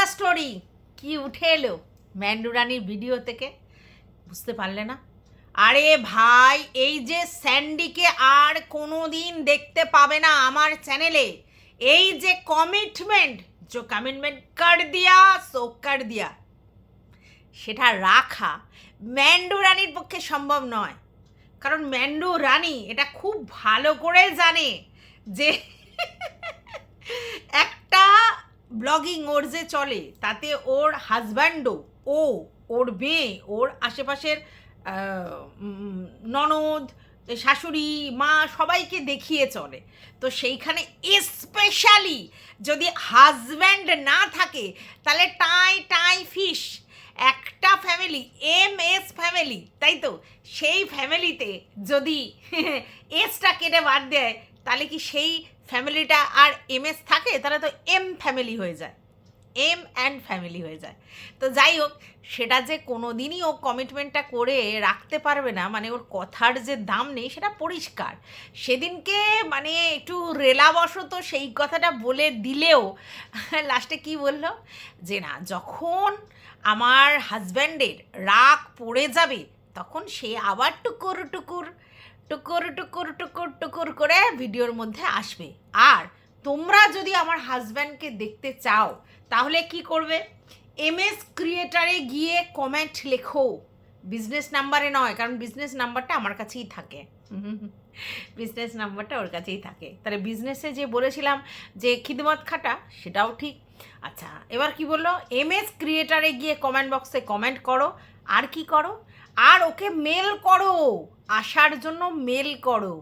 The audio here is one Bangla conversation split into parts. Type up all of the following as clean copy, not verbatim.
দ্য স্টোরি কি উঠে এলো ম্যান্ডু রানীর ভিডিও থেকে, বুঝতে পারলে না? আরে ভাই, এই যে স্যান্ডিকে আর কোনো দিন দেখতে পাবে না আমার চ্যানেলে। এই যে কমিটমেন্ট, যে কমিটমেন্ট কর দিয়া সো কর দিয়া, সেটা রাখা ম্যান্ডু রানীর পক্ষে সম্ভব নয়। কারণ ম্যান্ডু রানী এটা খুব ভালো করে জানে যে একটা ব্লগিং ওর যে চলে তাতে ওর হাজব্যান্ডও, ওর মেয়ে, ওর আশেপাশের ননদ, শাশুড়ি, মা সবাইকে দেখিয়ে চলে। তো সেইখানে স্পেশালি যদি হাজব্যান্ড না থাকে তাহলে টাই টাই ফিশ একটা ফ্যামিলি, MS ফ্যামিলি, তাই তো? সেই ফ্যামিলিতে যদি এসটা কেটে বাদ দেয় তাহলে কি সেই ফ্যামিলিটা আর MS থাকে? তাহলে তো M ফ্যামিলি হয়ে যায়, M অ্যান্ড ফ্যামিলি হয়ে যায়। তো যাই হোক, সেটা যে কোনো দিনই ও কমিটমেন্টটা করে রাখতে পারবে না, মানে ওর কথার যে দাম নেই সেটা পরিষ্কার। সেদিনকে মানে একটু রেলাবশত সেই কথাটা বলে দিলেও লাস্টে কি বলল যে না, যখন আমার হাজব্যান্ডের রাগ পড়ে যাবে তখন সে আবার টুকুর টুকুর টুকুর টুকুর টুকুর টুকুর করে ভিডিওর মধ্যে আসবে। আর তোমরা যদি আমার হাজব্যান্ডকে দেখতে চাও তাহলে কি করবে? MS ক্রিয়েটারে গিয়ে কমেন্ট লেখো, বিজনেস নাম্বারে নয়, কারণ বিজনেস নাম্বারটা আমার কাছেই থাকে। বিজনেস নাম্বারটা ওর কাছেই থাকে। তাহলে বিজনেসে যে বলেছিলাম যে খিদমত খাটা, সেটাও ঠিক। আচ্ছা, এবার কি বললো? MS ক্রিয়েটারে গিয়ে কমেন্ট বক্সে কমেন্ট করো। আর কি করো? আর ওকে মেল করো, আসার জন্য মেল করো।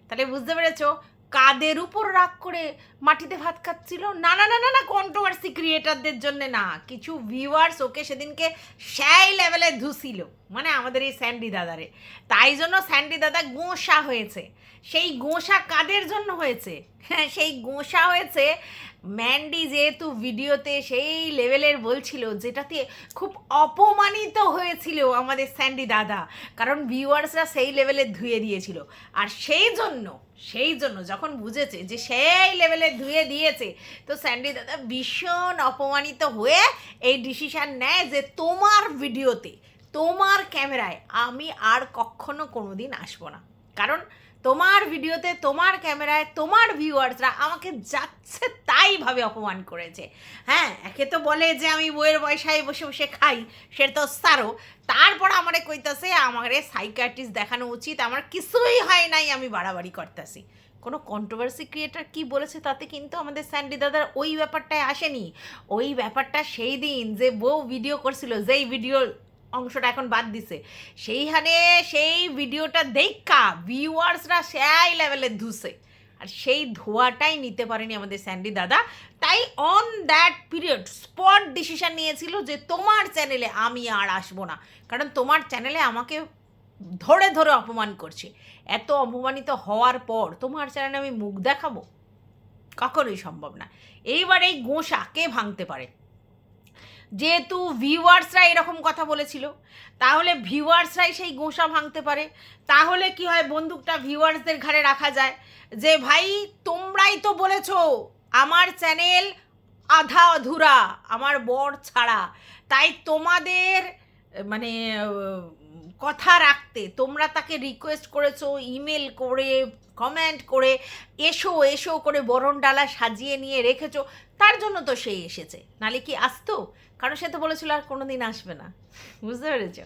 তাহলে বুঝতে পেরেছো কাদের উপর রাগ করে মাটিতে ভাত খাচ্ছিল? না না না না না, কন্ট্রোভার্সি ক্রিয়েটারদের জন্য না, কিছু ভিউয়ার্স ওকে সেদিনকে সেই লেভেলে ধুছিল, মানে আমাদের এই স্যান্ডি দাদারে। তাই জন্য স্যান্ডি দাদা গোঁসা হয়েছে। সেই গোঁসা কাদের জন্য হয়েছে? হ্যাঁ, সেই গোঁসা হয়েছে ম্যান্ডি যেহেতু ভিডিওতে সেই লেভেলের বলছিল, যেটাতে খুব অপমানিত হয়েছিল আমাদের স্যান্ডি দাদা, কারণ ভিউয়ার্সরা সেই লেভেলে ধুয়ে দিয়েছিল। আর সেই জন্য যখন বুঝেছে যে সেই লেভেলে ধুয়ে দিয়েছে, তো স্যান্ডি দাদা ভীষণ অপমানিত হয়ে এই ডিসিশান নেয় যে তোমার ভিডিওতে, তোমার ক্যামেরায় আমি আর কখনো কোনো দিন আসবো না। কারণ তোমার ভিডিওতে, তোমার ক্যামেরায়, তোমার ভিউয়ার্সরা আমাকে যাচ্ছে তাই ভাবে অপমান করেছে। হ্যাঁ, একে তো বলে যে আমি বইয়ের পয়সায় বসে বসে খাই, সেটা তো সারো। তারপর আমারে কইতাছে আমারে সাইকিয়াট্রিস্ট দেখানো উচিত, আমার কিছুই হয় নাই, আমি বাড়াবাড়ি করতেছি। কোনো কন্ট্রোভার্সি ক্রিয়েটার কি বলেছে তাতে কিন্তু আমাদের স্যান্ডি দাদার ওই ব্যাপারটায় আসেনি। ওই ব্যাপারটা সেই দিন যে বউ ভিডিও করছিল, যেই ভিডিও অংশটা এখন বাদ দিছে, সেইখানে সেই ভিডিওটা দেখা ভিউয়ার্সরা সেই লেভেলে ধুছে। আর সেই ধোয়াটাই নিতে পারেনি আমাদের স্যান্ডি দাদা। তাই on that period spot decision নিয়েছিল যে তোমার চ্যানেলে আমি আর আসবো না, কারণ তোমার চ্যানেলে আমাকে ধরে ধরে অপমান করছে। এত অপমানিত হওয়ার পর তোমার চ্যানেলে আমি মুখ দেখাবো? কখনোই সম্ভব না। এইবার এই গোঁসা কে ভাঙতে পারে? যেহেতু ভিউয়ার্সরা এরকম কথা বলেছিল, তাহলে ভিউয়ার্সরাই সেই গোঁসা ভাঙতে পারে। তাহলে কি হয়, বন্দুকটা ভিউয়ার্সদের ঘাড়ে রাখা যায় যে ভাই তোমরাই তো বলেছো আমার চ্যানেল আধা অধুরা, আমার বর ছাড়া, তাই তোমাদের মানে কথা রাখতে তোমরা তাকে রিকোয়েস্ট করেছো, ইমেল করে, কমেন্ট করে, এসো এসো করে বরণ ডালা সাজিয়ে নিয়ে রেখেছো, তার জন্য তো সেই এসেছে, নালে কি আসতো? কারণ সে তো বলেছিল আর কোনো দিন আসবে না। বুঝতে পেরেছ?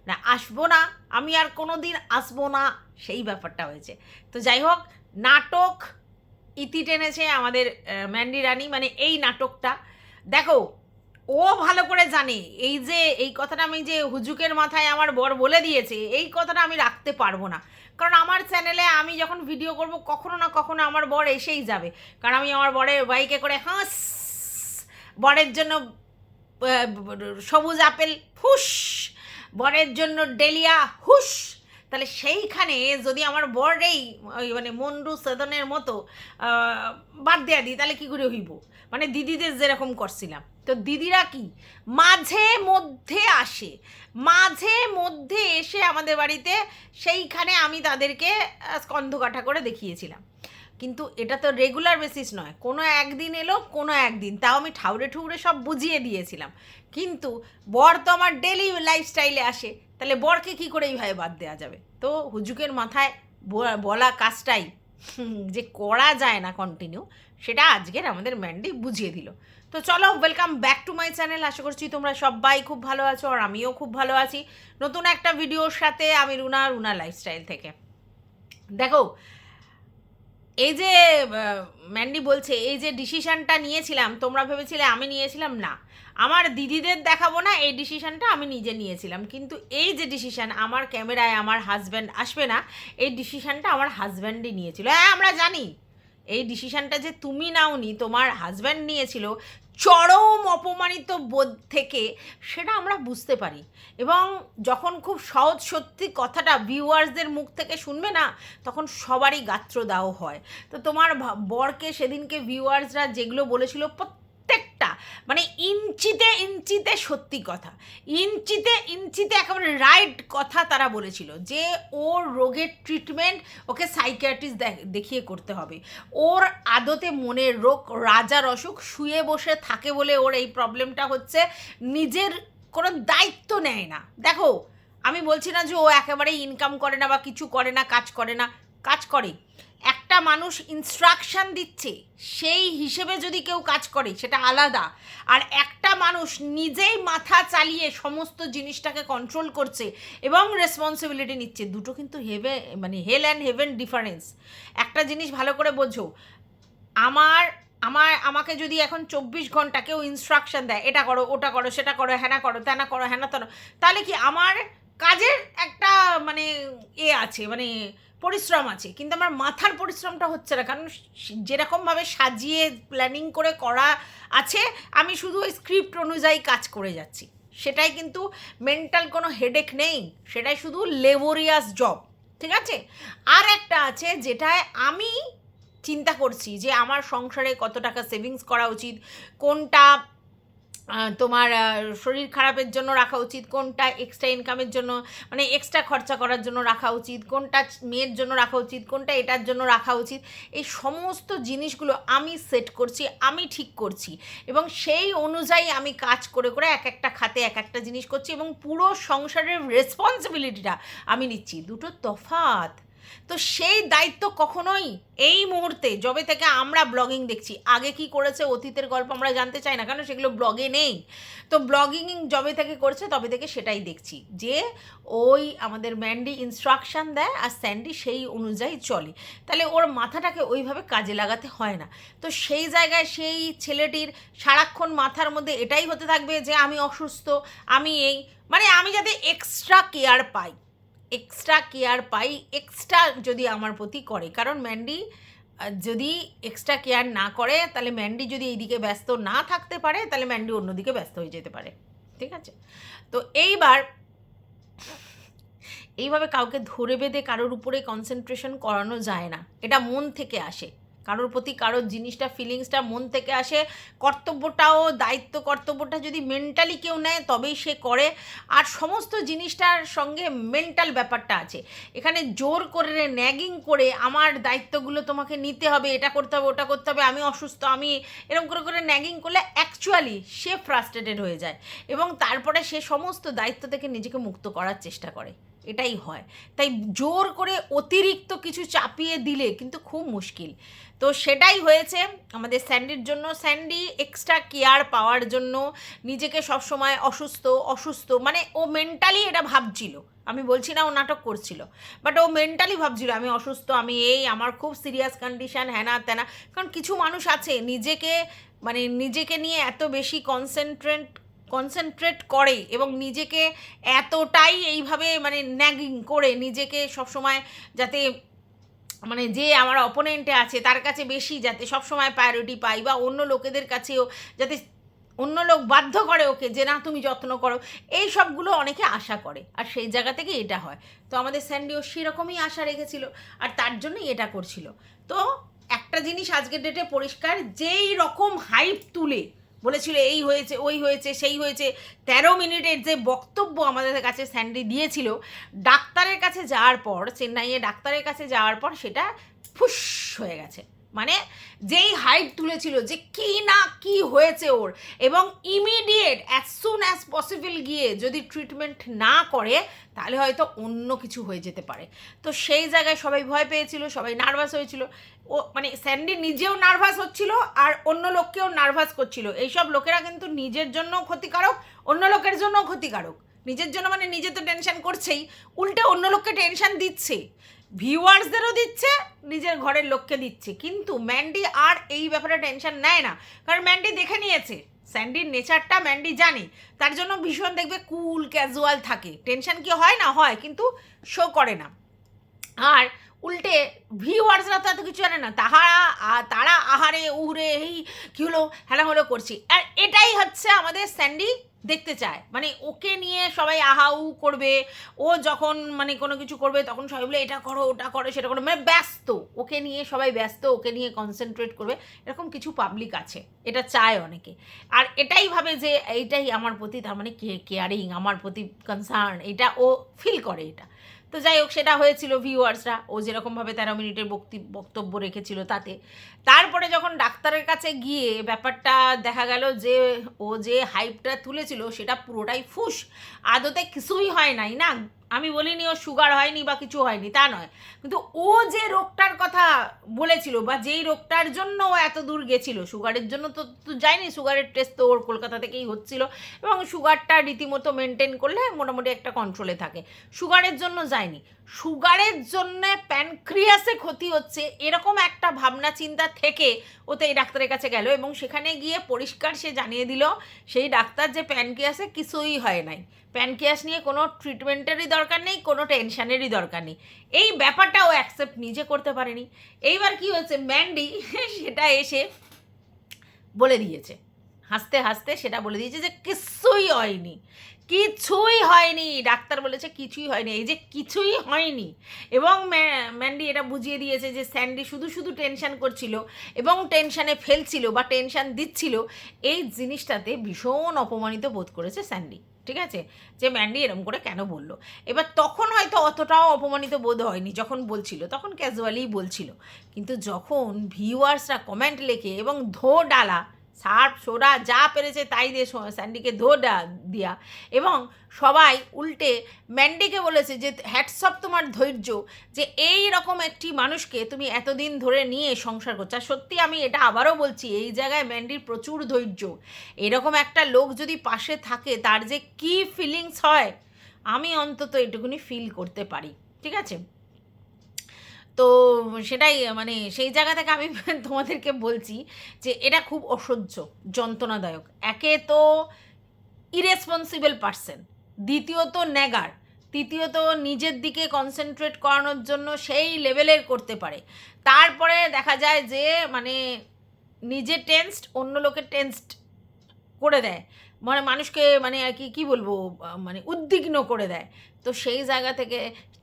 না, আসবো না, আমি আর কোনো দিন আসবো না, সেই ব্যাপারটা হয়েছে। তো যাই হোক, নাটক ইতি টেনেছে আমাদের ম্যান্ডি রানী, মানে এই নাটকটা দেখো। ও ভালো করে জানে এই যে এই কথাটা আমি যে হুজুকের মাথায় আমার বর বলে দিয়েছে, এই কথাটা আমি রাখতে পারবো না। কারণ আমার চ্যানেলে আমি যখন ভিডিও করব কখনো না কখনো আমার বর এসেই যাবে, কারণ আমি আমার বরের বাইকে করে হাঁস, বরের জন্য সবুজ আপেল ফুস, বরের জন্য ডেলিয়া হুস। তাহলে সেইখানে যদি আমার বরেই মানে মন্ডু সেদনের মতো বাদ দেয়া দিই, তাহলে কী করে হইব? মানে দিদিদের যেরকম করছিলাম, তো দিদিরা কি মাঝে মধ্যে আসে, মাঝে মধ্যে এসে আমাদের বাড়িতে, সেইখানে আমি তাদেরকে স্কন্ধকাঠা করে দেখিয়েছিলাম। কিন্তু এটা তো রেগুলার বেসিস নয়, কোনো একদিন এলো কোনো একদিন, তাও আমি ঠাউরে ঠুউরে সব বুঝিয়ে দিয়েছিলাম। কিন্তু বর তো আমার ডেলি লাইফস্টাইলে আসে, তাহলে বরকে কী করে এইভাবে বাদ দেওয়া যাবে? তো হুজুকের মাথায় বলা কাজটাই যে করা যায় না কন্টিনিউ, সেটা আজকের আমাদের ম্যান্ডি বুঝিয়ে দিল। তো চলো, welcome back to my channel. আশা করছি তোমরা সবাই খুব ভালো আছো, আর আমিও খুব ভালো আছি নতুন একটা ভিডিওর সাথে। আমি রুনা লাইফস্টাইল থেকে। দেখো, এই যে ম্যান্ডি বলছে এই যে ডিসিশানটা নিয়েছিলাম, তোমরা ভেবেছিলে আমি নিয়েছিলাম, না, আমার দিদিদের দেখাবো না, এই ডিসিশানটা আমি নিজে নিয়েছিলাম। কিন্তু এই যে ডিসিশান, আমার ক্যামেরায় আমার হাজব্যান্ড আসবে না, এই ডিসিশানটা আমার হাজব্যান্ডই নিয়েছিল। হ্যাঁ, আমরা জানি এই ডিসিশানটা যে তুমি নাওনি, তোমার হাজব্যান্ড নিয়েছিল চরম অপমানিত বোধ থেকে, সেটা আমরা বুঝতে পারি। এবং যখন খুব সহজ সত্যি কথাটা ভিউয়ার্সদের মুখ থেকে শুনবে না, তখন সবারই গাত্রদাহ হয়। তো তোমার বরকে সেদিনকে ভিউয়ার্সরা যেগুলো বলেছিল প্রত্যেকটা, মানে ইঞ্চিতে ইঞ্চিতে সত্যি কথা, ইঞ্চিতে ইঞ্চিতে একেবারে রাইট কথা তারা বলেছিল, যে ওর রোগের ট্রিটমেন্ট ওকে সাইকিয়াট্রিস্ট দেখিয়ে করতে হবে। ওর আদতে মনের রোগ, রাজার অসুখ, শুয়ে বসে থাকে বলে ওর এই প্রবলেমটা হচ্ছে, নিজের কোনো দায়িত্ব নেয় না। দেখো, আমি বলছি না যে ও একেবারে ইনকাম করে না বা কিছু করে না, কাজ করে না, কাজ করে। একটা মানুষ ইনস্ট্রাকশান দিচ্ছে, সেই হিসেবে যদি কেউ কাজ করে সেটা আলাদা। আর একটা মানুষ নিজেই মাথা চালিয়ে সমস্ত জিনিসটাকে কন্ট্রোল করছে এবং রেসপন্সিবিলিটি নিচ্ছে, দুটো কিন্তু মানে হেল অ্যান্ড হেভেন ডিফারেন্স। একটা জিনিস ভালো করে বোঝো, আমাকে যদি এখন 24 ঘন্টা কেউ ইনস্ট্রাকশন দেয়, এটা করো, ওটা করো, সেটা করো, হ্যানা করো, ত্যানা করো, হ্যানা ত্যানা, তাহলে কি আমার কাজের একটা মানে আছে, মানে পরিশ্রম আছে, কিন্তু আমার মাথার পরিশ্রমটা হচ্ছে না। কারণ যেরকমভাবে সাজিয়ে প্ল্যানিং করে করা আছে, আমি শুধু ওই স্ক্রিপ্ট অনুযায়ী কাজ করে যাচ্ছি, সেটাই কিন্তু মেন্টাল কোনো হেডেক নেই, সেটাই শুধু লেবোরিয়াস জব, ঠিক আছে? আর একটা আছে যেটায় আমি চিন্তা করছি যে আমার সংসারে কত টাকা সেভিংস করা উচিত, কোনটা তোমার শরীর খারাপের জন্য রাখা উচিত, কোনটা এক্সট্রা ইনকামের জন্য, মানে এক্সট্রা খরচা করার জন্য রাখা উচিত, কোনটা মেয়ের জন্য রাখা উচিত, কোনটা এটার জন্য রাখা উচিত, এই সমস্ত জিনিসগুলো আমি সেট করছি, আমি ঠিক করছি, এবং সেই অনুযায়ী আমি কাজ করে করে এক একটা খাতে এক একটা জিনিস করছি, এবং পুরো সংসারের রেসপন্সিবিলিটিটা আমি নিচ্ছি, দুটো তফাৎ। তো সেই দায়িত্ব কখনোই এই মুহূর্তে, যবে থেকে আমরা ব্লগিং দেখছি, আগে কি করেছে অতীতের গল্প আমরা জানতে চাই না, কারণ সেগুলো ব্লগে নেই। তো ব্লগিং যবে থেকে করছে তবে থেকে সেটাই দেখছি, যে ওই আমাদের ম্যান্ডি ইনস্ট্রাকশান দেয় আর স্যান্ডি সেই অনুযায়ী চলে, তাহলে ওর মাথাটাকে ওইভাবে কাজে লাগাতে হয় না। তো সেই জায়গায় সেই ছেলেটির সারাক্ষণ মাথার মধ্যে এটাই হতে থাকবে যে আমি অসুস্থ, আমি এই, মানে আমি যাতে এক্সট্রা কেয়ার পাই, এক্সট্রা যদি আমার প্রতি করে। কারণ ম্যান্ডি যদি এক্সট্রা কেয়ার না করে, তাহলে ম্যান্ডি যদি এইদিকে ব্যস্ত না থাকতে পারে, তাহলে ম্যান্ডি অন্যদিকে ব্যস্ত হয়ে যেতে পারে, ঠিক আছে? তো এইভাবে কাউকে ধরে বেঁধে কারোর উপরে কনসেন্ট্রেশন করানো যায় না, এটা মন থেকে আসে, কারোর প্রতি কারোর জিনিসটা ফিলিংসটা মন থেকে আসে। কর্তব্যটা যদি মেন্টালি কেউ নেয় তবেই সে করে, আর সমস্ত জিনিসটার সঙ্গে মেন্টাল ব্যাপারটা আছে। এখানে জোর করে ন্যাগিং করে আমার দায়িত্বগুলো তোমাকে নিতে হবে, এটা করতে হবে, ওটা করতে হবে, আমি অসুস্থ, আমি এরকম করে ন্যাগিং করলে অ্যাকচুয়ালি সে ফ্রাস্ট্রেটেড হয়ে যায়, এবং তারপরে সে সমস্ত দায়িত্ব থেকে নিজেকে মুক্ত করার চেষ্টা করে, এটাই হয়। তাই জোর করে অতিরিক্ত কিছু চাপিয়ে দিলে কিন্তু খুব মুশকিল। তো সেটাই হয়েছে আমাদের স্যান্ডির জন্য। স্যান্ডি এক্সট্রা কেয়ার পাওয়ার জন্য নিজেকে সবসময় অসুস্থ, মানে ও মেন্টালি এটা ভাবছিল, আমি বলছি না ও নাটক করছিল, বাট ও মেন্টালি ভাবছিল আমি অসুস্থ, আমি আমার খুব সিরিয়াস কন্ডিশন, হ্যানা ত্যানা। কারণ কিছু মানুষ আছে নিজেকে নিয়ে এত বেশি কনসেন্ট্রেট করে এবং নিজেকে এতটাই এইভাবে ন্যাগিং করে নিজেকে সবসময় যাতে যে আমার অপোনেন্টে আছে তার কাছে বেশি যাতে সবসময় প্রায়োরিটি পাই, বা অন্য লোকেদের কাছেও যাতে অন্য লোক বাধ্য করে ওকে যে না তুমি যত্ন করো, এই সবগুলো অনেকে আশা করে, আর সেই জায়গা থেকে এটা হয়। তো আমাদের স্যান্ডিও সেরকমই আশা রেখেছিল, আর তার জন্যই এটা করছিল। তো একটা জিনিস আজকের ডেটে পরিষ্কার, যেই রকম হাইপ তুলে বলেছিল এই হয়েছে, ওই হয়েছে, সেই হয়েছে, 13 মিনিটের যে বক্তব্য আমাদের কাছে স্যান্ডি দিয়েছিল, ডাক্তারের কাছে যাওয়ার পর, চেন্নাইয়ে ডাক্তারের কাছে যাওয়ার পর সেটা ফুস হয়ে গেছে। মানে যেই হাইট তুলেছিল যে কি না কি হয়েছে ওর, এবং immediate as soon as possible গিয়ে যদি ট্রিটমেন্ট না করে তাহলে হয়তো অন্য কিছু হয়ে যেতে পারে। তো সেই জায়গায় সবাই ভয় পেয়েছিল, সবাই নার্ভাস হয়েছিল। ও মানে স্যান্ডি নিজেও নার্ভাস হচ্ছিল আর অন্য লোককেও নার্ভাস করছিল। এইসব লোকেরা কিন্তু নিজের জন্যও ক্ষতিকারক, অন্য লোকের জন্যও ক্ষতিকারক। নিজের জন্য মানে নিজে তো টেনশন করছেই, উল্টে অন্য লোককে টেনশন দিচ্ছে, ভিউয়ার্সদেরও দিচ্ছে, নিজের ঘরের লোককে দিচ্ছে। কিন্তু ম্যান্ডি আর এই ব্যাপারে টেনশন নেয় না, কারণ ম্যান্ডি দেখে নিয়েছে স্যান্ডির নেচারটা ম্যান্ডি জানে। তার জন্য ভীষণ দেখবে কুল ক্যাজুয়াল থাকে, টেনশন কি হয় না হয় কিন্তু শো করে না। আর উল্টে ভিউয়ার্সরা তো এত কিছু জানে না, তারা আহারে উহরে এই কী হলো হেলা হলো করছি। আর এটাই হচ্ছে আমাদের স্যান্ডি দেখতে চায়, মানে ওকে নিয়ে সবাই আহাউ করবে, ও যখন মানে কোনো কিছু করবে তখন সবাই বলে এটা করো ওটা করো সেটা করো, মানে ব্যস্ত, ওকে নিয়ে সবাই ব্যস্ত, ওকে নিয়ে কনসেন্ট্রেট করবে, এরকম কিছু পাবলিক আছে, এটা চায় অনেকে। আর এটাই ভাবে যে এইটাই আমার প্রতি তার মানে কেয়ারিং, আমার প্রতি কনসার্ন, এটা ও ফিল করে এটা। তো যাই হোক, সেটা হয়েছিল ভিউয়ার্সরা, ও যেরকমভাবে 13 মিনিটের বক্তব্য রেখেছিল তাতে। তারপরে যখন ডাক্তারের কাছে গিয়ে ব্যাপারটা দেখা গেল যে ও যে হাইপটা তুলেছিল সেটা পুরোটাই ফুস, আদতে কিছুই হয় নাই না। আমি বলিনি ও সুগার হয়নি বা কিছু হয়নি, তা নয়, কিন্তু ও যে রোগটার কথা বলেছিল বা যেই রোগটার জন্য ও এত দূর গেছিল, সুগারের জন্য তো যায়নি, সুগারের টেস্ট তো ওর কলকাতা থেকেই হচ্ছিল, এবং সুগারটা রীতিমতো মেনটেন করলে মোটামুটি একটা কন্ট্রোলে থাকে, সুগারের জন্য যায়নি। সুগারের জন্য প্যানক্রিয়াসে ক্ষতি হচ্ছে এরকম একটা ভাবনা চিন্তা থেকে ও তো এই ডাক্তারের কাছে গেল, এবং সেখানে গিয়ে পরিষ্কার সে জানিয়ে দিল সেই ডাক্তার যে প্যানক্রিয়াসে কিছুই হয় নাই, প্যানক্রিয়াস নিয়ে কোনো ট্রিটমেন্টেরই দরকার নেই, কোনো টেনশানেরই দরকার নেই। এই ব্যাপারটা ও অ্যাকসেপ্ট নিজে করতে পারেনি। এইবার কি হয়েছে, ম্যান্ডি সেটা এসে বলে দিয়েছে, হাসতে হাসতে সেটা বলে দিয়েছে যে কিছুই হয়নি, কিছুই হয়নি, ডাক্তার বলেছে কিছুই হয়নি, এই যে কিছুই হয়নি। এবং ম্যান্ডি এটা বুঝিয়ে দিয়েছে যে স্যান্ডি শুধু শুধু টেনশন করছিল এবং টেনশানে ফেলছিল বা টেনশন দিচ্ছিল, এই জিনিসটাতে ভীষণ অপমানিত বোধ করেছে স্যান্ডি। ঠিক আছে, যে ম্যান্ডি এরম করে কেন বললো। এবার তখন হয়তো অতটাও অপমানিত বোধ হয়নি, যখন বলছিল তখন ক্যাজুয়ালি বলছিল, কিন্তু যখন ভিউয়ার্সরা কমেন্ট লেখে এবং ডালা সার্ফ সোডা যা পেরেছে তাই দিয়ে স্যান্ডিকে দিয়া, এবং সবাই উল্টে ম্যান্ডিকে বলেছে যে হ্যাটসঅপ তোমার ধৈর্য, যে এই রকম একটি মানুষকে তুমি এতদিন ধরে নিয়ে সংসার করছো। আর সত্যি আমি এটা আবারও বলছি, এই জায়গায় ম্যান্ডির প্রচুর ধৈর্য, এরকম একটা লোক যদি পাশে থাকে তার যে কী ফিলিংস হয় আমি অন্তত এটুকুনি ফিল করতে পারি। ঠিক আছে, তো সেটাই মানে সেই জায়গা থেকে আমি তোমাদেরকে বলছি যে এটা খুব অসহ্য যন্ত্রণাদায়ক। একে তো ইরেসপন্সিবল পার্সন, দ্বিতীয়ত নেগার, তৃতীয়ত নিজের দিকে কনসেন্ট্রেট করানোর জন্য সেই লেভেলের করতে পারে, তারপরে দেখা যায় যে মানে নিজে টেন্সড অন্য লোকের টেন্সড করে দেয়, মানে মানুষকে মানে আর কি কী বলবো মানে উদ্বিগ্ন করে দেয়। তো সেই জায়গা থেকে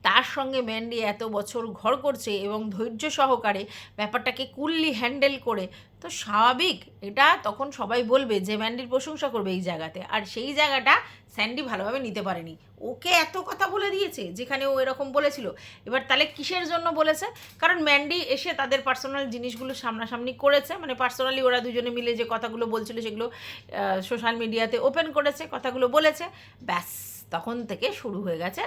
তার সঙ্গে ম্যান্ডি এত বছর ঘর করছে এবং ধৈর্য সহকারে ব্যাপারটাকে কুললি হ্যান্ডেল করে, তো স্বাভাবিক এটা তখন সবাই বলবে যে ম্যান্ডির প্রশংসা করবে এই জায়গাতে। আর সেই জায়গাটা স্যান্ডি ভালোভাবে নিতে পারেনি, ওকে এত কথা বলে দিয়েছে যেখানে ও এরকম বলেছিল। এবার তাহলে কিসের জন্য বলেছে, কারণ ম্যান্ডি এসে তাদের পার্সোনাল জিনিসগুলো সামনাসামনি করেছে, মানে পার্সোনালি ওরা দুজনে মিলে যে কথাগুলো বলছিল সেগুলো সোশ্যাল মিডিয়াতে ওপেন করেছে, কথাগুলো বলেছে, ব্যাস তখন থেকে শুরু হয়ে গেছে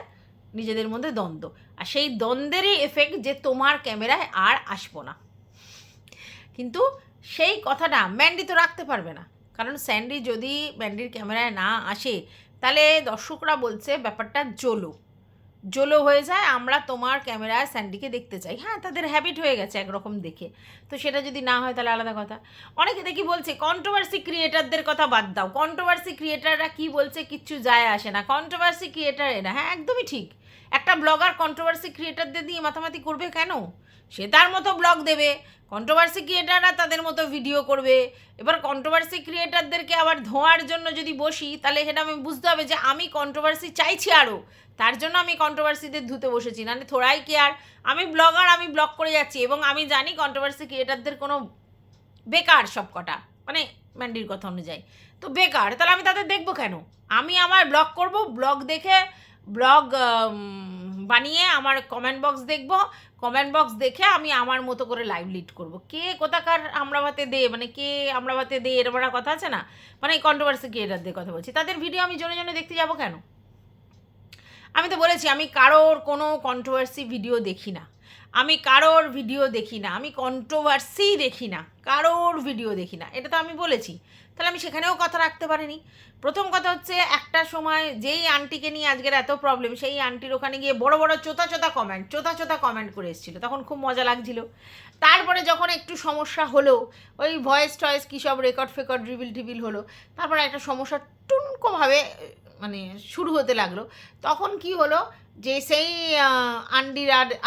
নিজেদের মধ্যে দ্বন্দ্ব। আর সেই দ্বন্দ্বেরই এফেক্ট যে তোমার ক্যামেরায় আর আসবো না, কিন্তু সেই কথাটা ম্যান্ডি তো রাখতে পারবে না, কারণ স্যান্ডি যদি ম্যান্ডির ক্যামেরায় না আসে তাহলে দর্শকরা বলছে ব্যাপারটা জোলো হয়ে যায়, আমরা তোমার ক্যামেরায় স্যান্ডিকে দেখতে চাই। হ্যাঁ, তাদের হ্যাবিট হয়ে গেছে একরকম দেখে, তো সেটা যদি না হয় তাহলে আলাদা কথা। অনেকে দেখি বলছে কন্ট্রোভার্সি ক্রিয়েটারদের কথা বাদ দাও, কন্ট্রোভার্সি ক্রিয়েটাররা কি বলছে কিচ্ছু যায় আসে না, কন্ট্রোভার্সি ক্রিয়েটার এরা। হ্যাঁ, একদমই ঠিক, একটা ব্লগার কন্ট্রোভার্সি ক্রিয়েটারদের দিয়ে মাতামাতি করবে কেন? সে তার মতো ব্লগ দেবে, কন্ট্রোভার্সি ক্রিয়েটাররা তাদের মতো ভিডিও করবে। এবার কন্ট্রোভার্সি ক্রিয়েটারদেরকে আবার ধোঁয়ার জন্য যদি বসি তাহলে সেটা আমি বুঝতে হবে যে আমি কন্ট্রোভার্সি চাইছি আরও, তার জন্য আমি কন্ট্রোভার্সিদের ধুতে বসেছি, না থোড়াই কেয়ার। আমি ব্লগার, আমি ব্লগ করে যাচ্ছি এবং আমি জানি কন্ট্রোভার্সি ক্রিয়েটারদের কোনো বেকার সব কটা, মানে ম্যান্ডির কথা অনুযায়ী তো বেকার, তাহলে আমি তাদের দেখবো কেন? আমি আমার ব্লগ করব, ব্লগ দেখে ব্লগ বানিয়ে আমার কমেন্ট বক্স দেখব, কমেন্ট বক্স দেখে আমি আমার মতো করে লাইভ লিড করব। কে কোথাকার আমরা ভাতে দে, মানে কে আমরা ভাতে দে এরকম একটা কথা আছে না, মানে কন্ট্রোভার্সি ক্রিয়েটারদের কথা বলছি, তাদের ভিডিও আমি জনে জনে দেখতে যাব কেন? আমি তো বলেছি আমি কারোর কোনো কন্ট্রোভার্সি ভিডিও দেখি না, আমি কারোর ভিডিও দেখি না, আমি কন্ট্রোভার্সি দেখি না, কারোর ভিডিও দেখি না, এটা তো আমি বলেছি। তাহলে আমি সেখানেও কথা রাখতে পারিনি। প্রথম কথা হচ্ছে, একটা সময় যেই আন্টিকে নিয়ে আজকের এত প্রবলেম, সেই আন্টির ওখানে গিয়ে বড় বড় চোতা কমেন্ট করে এসেছিলো, তখন খুব মজা লাগছিল। তারপরে যখন একটু সমস্যা হলো, ওই ভয়েস টয়েস কী সব রেকর্ড ফেকর্ড রিভিল হলো, তারপরে একটা সমস্যা টুনকোভাবে মানে শুরু হতে লাগলো। তখন কি হলো যে সেই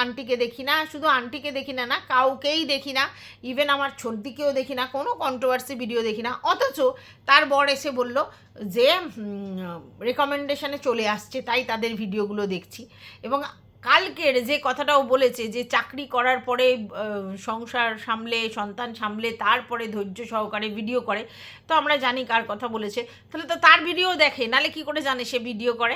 আন্টিকে দেখি না, শুধু আন্টিকে দেখি না, কাউকেই দেখি না, ইভেন আমার ছোটদিকেও দেখি না, কোনো কন্ট্রোভার্সি ভিডিও দেখি না, অথচ তার বর এসে বলল যে রেকমেন্ডেশনে চলে আসছে, তাই তাদের ভিডিওগুলো দেখছি। এবং কালকের যে কথাটাও বলেছে যে চাকরি করার পরে সংসার সামলে, সন্তান সামলে, তারপরে ধৈর্য সহকারে ভিডিও করে, তো আমরা জানি কার কথা বলেছে। তাহলে তো তার ভিডিও দেখে, নালে কি করে জানে সে ভিডিও করে?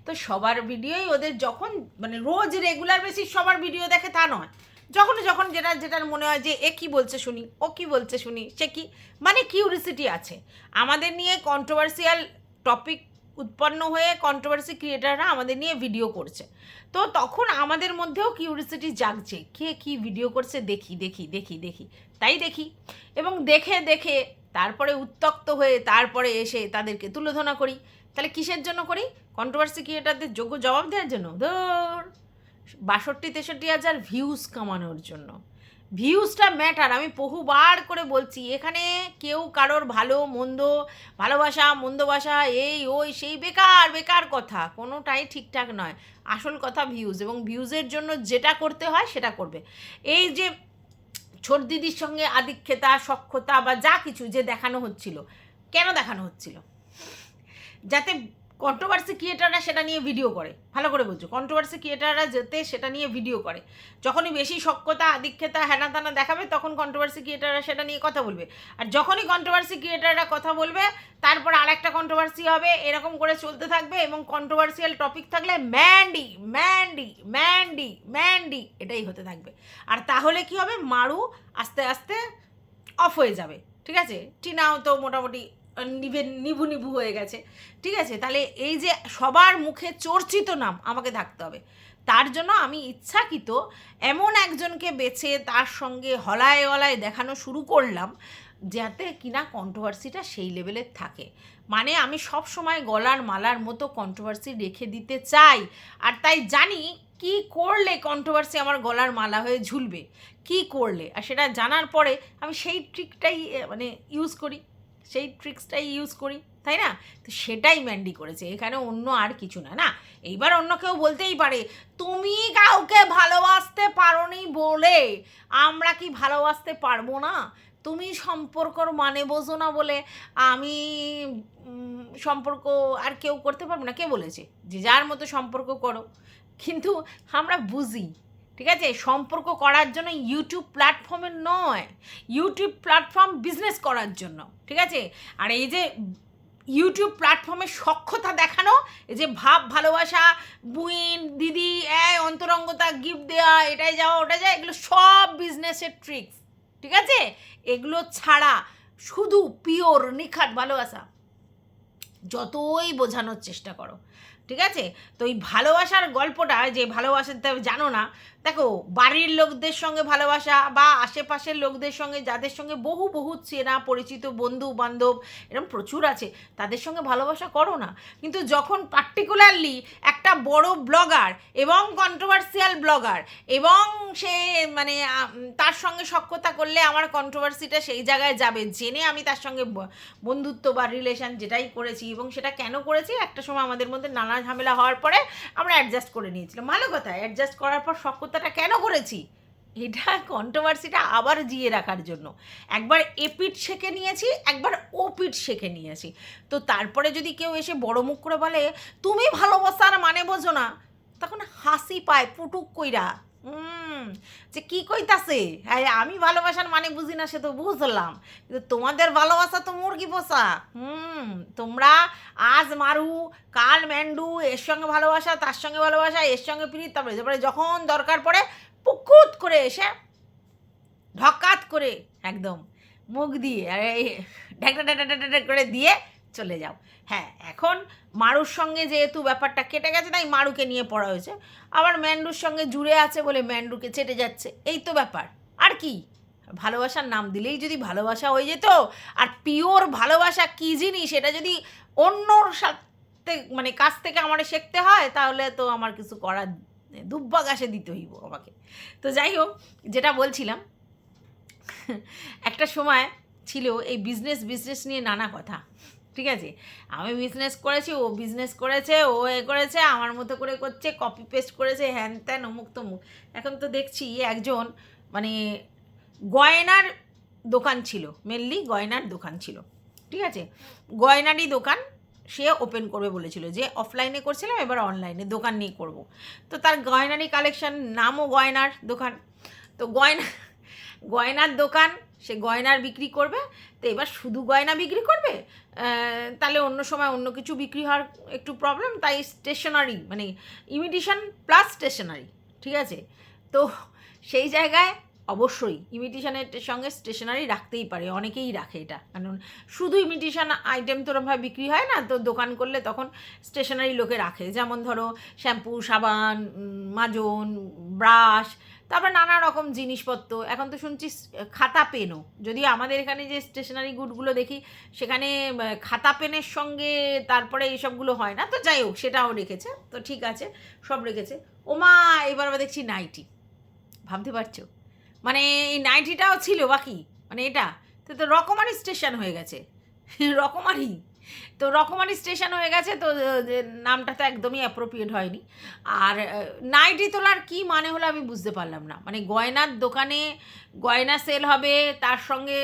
তো সবার ভিডিওই ওদের যখন মানে রোজ রেগুলার বেসিস সবার ভিডিও দেখে তা নয়, যখন যেটার মনে হয় যে এ কী বলছে শুনি, ও কী বলছে শুনি, সে কি মানে কিউরিসিটি আছে আমাদের নিয়ে, কন্ট্রোভার্সিয়াল টপিক উৎপন্ন হয়ে কন্ট্রোভার্সি ক্রিয়েটাররা আমাদের নিয়ে ভিডিও করছে, তো তখন আমাদের মধ্যেও কিউরিসিটি জাগছে, কে কী ভিডিও করছে দেখি দেখি দেখি দেখি, তাই দেখি। এবং দেখে দেখে তারপরে উত্তক্ত হয়ে তারপরে এসে তাদেরকে তুলোধনা করি। তাহলে কিসের জন্য করি? কন্ট্রোভার্সি ক্রিয়েটারদের যোগ্য জবাব দেওয়ার জন্য? ধর 62-63 হাজার ভিউজ কামানোর জন্য। ভিউজটা ম্যাটার, আমি বহুবার করে বলছি, এখানে কেউ কারোর ভালো মন্দ, ভালোবাসা মন্দবাসা, এই ওই সেই বেকার কথা কোনোটাই ঠিকঠাক নয়। আসল কথা ভিউজ, এবং ভিউজের জন্য যেটা করতে হয় সেটা করবে। এই যে ছোট দিদির সঙ্গে আধিক্যতা, সখ্যতা বা যা কিছু যে দেখানো হচ্ছিল, কেন দেখানো হচ্ছিল? যাতে কন্ট্রোভার্সি ক্রিয়েটাররা সেটা নিয়ে ভিডিও করে, ভালো করে বলছো, কন্ট্রোভার্সি ক্রিয়েটাররা যাতে সেটা নিয়ে ভিডিও করে, যখনই বেশি সখ্যতা আধিক্যতা হেনা তানা দেখাবে তখন কন্ট্রোভার্সি ক্রিয়েটাররা সেটা নিয়ে কথা বলবে, আর যখনই কন্ট্রোভার্সি ক্রিয়েটাররা কথা বলবে তারপর আরেকটা কন্ট্রোভার্সি হবে, এরকম করে চলতে থাকবে। এবং কন্ট্রোভার্সিয়াল টপিক থাকলে ম্যান্ডি ম্যান্ডি ম্যান্ডি ম্যান্ডি এটাই হতে থাকবে। আর তাহলে কি হবে? মারু আস্তে আস্তে অফ হয়ে যাবে, ঠিক আছে? টিনাও তো মোটামুটি নিভু হয়ে গেছে, ঠিক আছে? তাহলে এই যে সবার মুখে চর্চিত নাম আমাকে থাকতে হবে, তার জন্য আমি ইচ্ছাকৃত এমন একজনকে বেছে তার সঙ্গে হলায় দেখানো শুরু করলাম যাতে কিনা কন্ট্রোভার্সিটা সেই লেভেলের থাকে। মানে আমি সব সময় গলার মালার মতো কন্ট্রোভার্সি রেখে দিতে চাই, আর তাই জানি কি করলে কন্ট্রোভার্সি আমার গলার মালা হয়ে ঝুলবে, কি করলে, আর সেটা জানার পরে আমি সেই ট্রিকটাই মানে ট্রিক্সটাই ইউজ করি, তাই না? তো সেটাই ম্যান্ডি করেছে এখানে, অন্য আর কিছু না। না, এইবার অন্য কেউ বলতেই পারে তুমি কাউকে ভালোবাসতে পারোনি বলে আমরা কি ভালোবাসতে পারবো না? তুমি সম্পর্কর মানে বোঝো না বলে আমি সম্পর্ক আর কেউ করতে পারবো না? কে বলেছে? যে যার মতো সম্পর্ক করো, কিন্তু আমরা বুঝি, ঠিক আছে? সম্পর্ক করার জন্য ইউটিউব প্ল্যাটফর্মে নয়, ইউটিউব প্ল্যাটফর্ম বিজনেস করার জন্য, ঠিক আছে? আর এই যে ইউটিউব প্ল্যাটফর্মে সখ্যতা দেখানো, এই যে ভাব ভালোবাসা, বুইন দিদি অন্তরঙ্গতা, গিফট দেওয়া, এটাই যাওয়া ওটা যায়, এগুলো সব বিজনেসের ট্রিক্স, ঠিক আছে? এগুলো ছাড়া শুধু পিওর নিখাট ভালোবাসা যতই বোঝানোর চেষ্টা করো, ঠিক আছে? তো এই ভালোবাসার গল্পটা, যে ভালোবাসাতে জানো না, দেখো বাড়ির লোকদের সঙ্গে ভালোবাসা বা আশেপাশের লোকদের সঙ্গে, যাদের সঙ্গে বহু চেনা পরিচিত বন্ধু বান্ধব এরকম প্রচুর আছে, তাদের সঙ্গে ভালোবাসা করো না। কিন্তু যখন পার্টিকুলারলি একটা বড় ব্লগার এবং কন্ট্রোভার্সিয়াল ব্লগার, এবং সে মানে তার সঙ্গে সখ্যতা করলে আমার কন্ট্রোভার্সিটা সেই জায়গায় যাবে, জেনে আমি তার সঙ্গে বন্ধুত্ব বা রিলেশন যেটাই করেছি, এবং সেটা কেন করেছি, একটা সময় আমাদের মধ্যে নানা ঝামেলা হওয়ার পরে আমরা অ্যাডজাস্ট করে নিয়েছিলাম, ভালো কথা, অ্যাডজাস্ট করার পর সখ্যতাটা কেন করেছি? এটা কন্ট্রোভার্সিটা আবার জিয়ে রাখার জন্য। একবার এপিঠ শেখে নিয়েছি, একবার ওপিঠ শেখে নিয়েছি। তো তারপরে যদি কেউ এসে বড় মুখ করে বলে তুমি ভালোবাসার মানে বোঝো না, তখন হাসি পায় পুটুক কইরা, যে কি কইতাছে, হ্যাঁ আমি ভালোবাসার মানে বুঝি না সে তো বুঝলাম, কিন্তু তোমাদের ভালোবাসা তো মুরগি পোষা। তোমরা আজ মারু, কাল ম্যান্ডু, এর সঙ্গে ভালোবাসা, তার সঙ্গে ভালোবাসা, এর সঙ্গে প্রীত, তারপরে যখন দরকার পড়ে পুকুত করে এসে ঢকাত করে একদম মুখ দিয়ে ঢ্যাকটা ঢ্যাকটা করে দিয়ে চলে যাও। হ্যাঁ, এখন মারুর সঙ্গে যেহেতু ব্যাপারটা কেটে গেছে তাই মারুকে নিয়ে পড়া হয়েছে, আবার ম্যান্ডুর সঙ্গে জুড়ে আছে বলে ম্যান্ডুকে চেটে যাচ্ছে, এই তো ব্যাপার। আর কি, ভালোবাসার নাম দিলেই যদি ভালোবাসা হয়ে যেত, আর পিওর ভালোবাসা কী জিনিস এটা যদি অন্যর সাথে মানে কাছ থেকে আমার শিখতে হয়, তাহলে তো আমার কিছু করার দুব্বা ঘাসে দিতে হইব আমাকে। তো যাই হোক, যেটা বলছিলাম, একটা সময় ছিল এই বিজনেস নিয়ে নানা কথা, ঠিক আছে, আমি বিজনেস করেছি, ও বিজনেস করেছে, ও এ করেছে, আমার মতো করে করছে, কপি পেস্ট করেছে, হ্যান ত্যান অমুক তমুক। এখন তো দেখছি একজন মানে গয়নার দোকান ছিল, মেনলি গয়নার দোকান ছিল, ঠিক আছে, গয়নারই দোকান সে ওপেন করবে বলেছিল, যে অফলাইনে করছিলাম এবার অনলাইনে দোকান নিয়ে করব। তো তার গয়নারই কালেকশন, নামও গয়নার দোকান। তো গয়নার দোকান, সে গয়নার বিক্রি করবে। তো এবার শুধু গয়না বিক্রি করবে, তাহলে অন্য সময় অন্য কিছু বিক্রি হওয়ার একটু প্রবলেম, তাই স্টেশনারি মানে ইমিটেশন প্লাস স্টেশনারি, ঠিক আছে। তো সেই জায়গায় অবশ্যই ইমিটেশনের সঙ্গে স্টেশনারি রাখতেই পারে, অনেকেই রাখে এটা, কারণ শুধু ইমিটেশন আইটেম তো ওরমভাবে বিক্রি হয় না, তো দোকান করলে তখন স্টেশনারি লোকে রাখে, যেমন ধরো শ্যাম্পু, সাবান, মাজন, ব্রাশ, তারপর নানা রকম জিনিসপত্র। এখন তো শুনছি খাতা পেনও, যদিও আমাদের এখানে যে স্টেশনারি গুডগুলো দেখি সেখানে খাতা পেনের সঙ্গে তারপরে এইসবগুলো হয় না, তো যাই হোক সেটাও রেখেছে, তো ঠিক আছে, সব রেখেছে। ওমা, এবার আবার দেখছি নাইটি, ভাবতে পারছো, মানে এই নাইটিটাও ছিল বাকি, মানে এটা তো রকমারি স্টেশন হয়ে গেছে, রকমারি, তো রকমারি স্টেশন হয়ে গেছে, তো নামটা তো একদমই অ্যাপ্রোপ্রিয়েট হয়নি। আর নাইটি তোলার কি মানে হলো আমি বুঝতে পারলাম না, মানে গয়নার দোকানে গয়না সেল হবে, তার সঙ্গে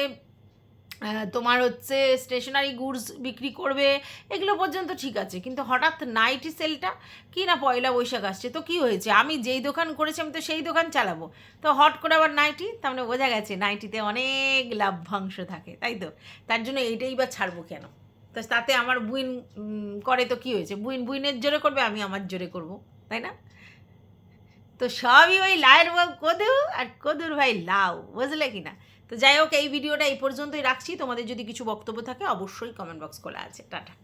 তোমার হচ্ছে স্টেশনারি গুডস বিক্রি করবে, এগুলো পর্যন্ত ঠিক আছে, কিন্তু হঠাৎ নাইটি সেলটা কি না, পয়লা বৈশাখ আসছে তো কি হয়েছে, আমি যেই দোকান করেছি আমি তো সেই দোকান চালাবো, তো হট করে আবার নাইটি, তার মানে বোঝা গেছে নাইটিতে অনেক লাভ্যাংশ থাকে, তাই তো, তার জন্য এইটাই বা ছাড়বো কেন। তো তাতে আমার বুইন করে তো কি হয়েছে, বুইনের জোরে করবে, আমি আমার জোরে করব, তাই না। তো সবই ওই লায়ের বউ কদু আর কদুর ভাই লাউ, বুঝলে কি না। তো যাই হোক, এই ভিডিওটা এই পর্যন্তই রাখছি, তোমাদের যদি কিছু বক্তব্য থাকে অবশ্যই কমেন্ট বক্স খোলা আছে। টাটা।